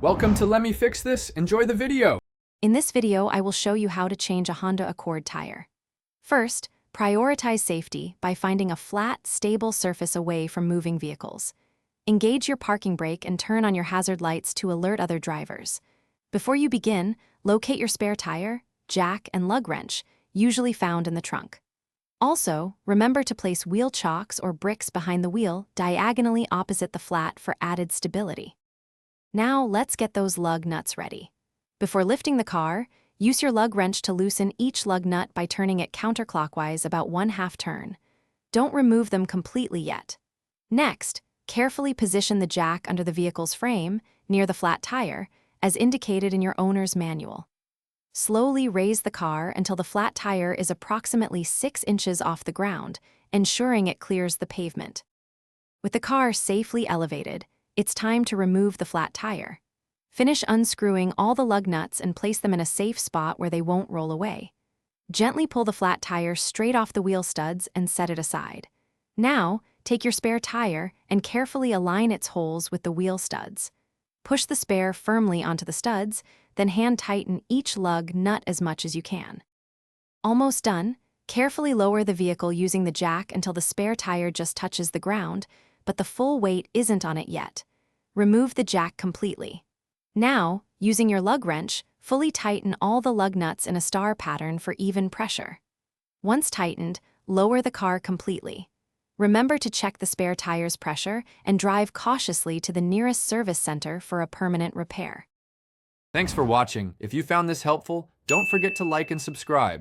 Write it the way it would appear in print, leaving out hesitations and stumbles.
Welcome to Let Me Fix This. Enjoy the video. In this video, I will show you how to change a Honda Accord tire. First, prioritize safety by finding a flat, stable surface away from moving vehicles. Engage your parking brake and turn on your hazard lights to alert other drivers. Before you begin, locate your spare tire, jack, and lug wrench, usually found in the trunk. Also, remember to place wheel chocks or bricks behind the wheel diagonally opposite the flat for added stability. Now, let's get those lug nuts ready. Before lifting the car, use your lug wrench to loosen each lug nut by turning it counterclockwise about 1/2 turn. Don't remove them completely yet. Next, carefully position the jack under the vehicle's frame, near the flat tire, as indicated in your owner's manual. Slowly raise the car until the flat tire is approximately 6 inches off the ground, ensuring it clears the pavement. With the car safely elevated, it's time to remove the flat tire. Finish unscrewing all the lug nuts and place them in a safe spot where they won't roll away. Gently pull the flat tire straight off the wheel studs and set it aside. Now, take your spare tire and carefully align its holes with the wheel studs. Push the spare firmly onto the studs, then hand tighten each lug nut as much as you can. Almost done, carefully lower the vehicle using the jack until the spare tire just touches the ground, but the full weight isn't on it yet. Remove the jack completely. Now, using your lug wrench, fully tighten all the lug nuts in a star pattern for even pressure. Once tightened, lower the car completely. Remember to check the spare tire's pressure and drive cautiously to the nearest service center for a permanent repair. Thanks for watching. If you found this helpful, don't forget to like and subscribe.